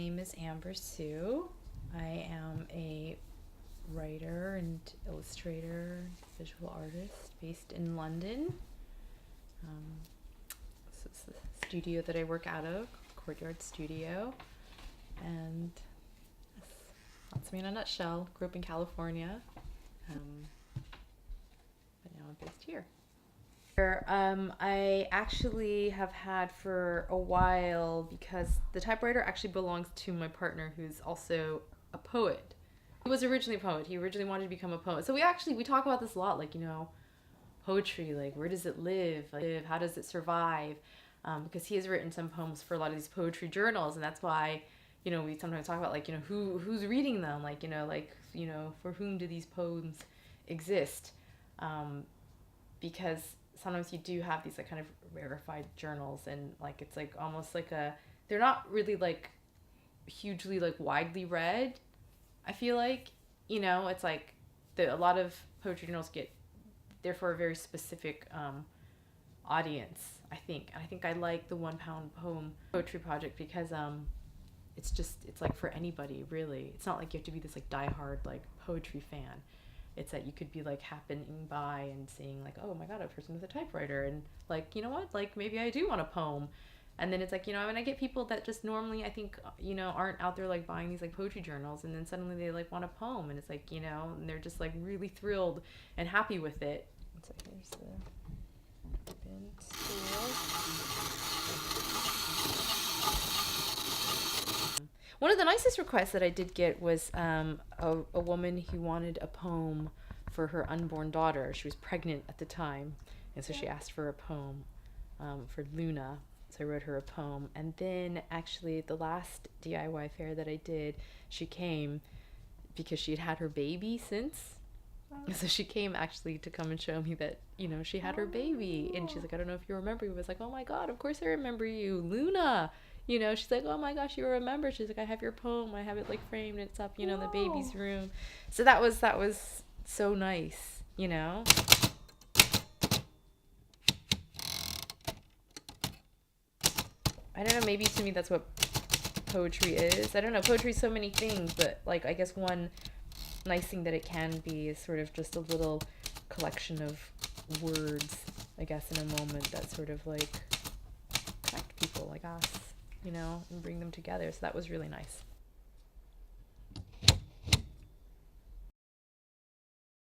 name is Amber Hsu. I am a writer and illustrator, visual artist based in London. This is the studio that I work out of, Courtyard Studio. And that's me in a nutshell. Grew up in California, but now I'm based here. I actually have had for a while because the typewriter actually belongs to my partner, who's also a poet. He was originally a poet. He originally wanted to become a poet. So we talk about this a lot, like, poetry, like where does it live? Like, how does it survive? Because he has written some poems for a lot of these poetry journals, and that's why, we sometimes talk about like, who's reading them, like, for whom do these poems exist? Because sometimes you do have these like kind of rarefied journals, and like it's like almost like they're not really like hugely like widely read. I feel like, it's like a lot of poetry journals they're for a very specific audience, I think. And I think I like the 1 Pound Poem poetry project because it's like for anybody, really. It's not like you have to be this like diehard like poetry fan. It's that you could be like happening by and seeing like, oh my god, a person with a typewriter, and like, what, like maybe I do want a poem. And then it's like, I get people that just normally I think aren't out there like buying these like poetry journals, and then suddenly they like want a poem, and it's like, and they're just like really thrilled and happy with it. So here's the bin tool. One of the nicest requests that I did get was a woman who wanted a poem for her unborn daughter. She was pregnant at the time, and so she asked for a poem for Luna. So I wrote her a poem. And then actually the last DIY fair that I did, she came because she had had her baby since. So she came actually to come and show me that, she had her baby. And she's like, I don't know if you remember. I was like, oh my God, of course I remember you, Luna. She's like, oh my gosh, you remember. She's like, I have your poem. I have it like framed. It's up, in the baby's room. So that was so nice, I don't know, maybe to me that's what poetry is. I don't know, poetry is so many things, but like I guess one nice thing that it can be is sort of just a little collection of words, I guess, in a moment that sort of like connect people like us, and bring them together. So that was really nice.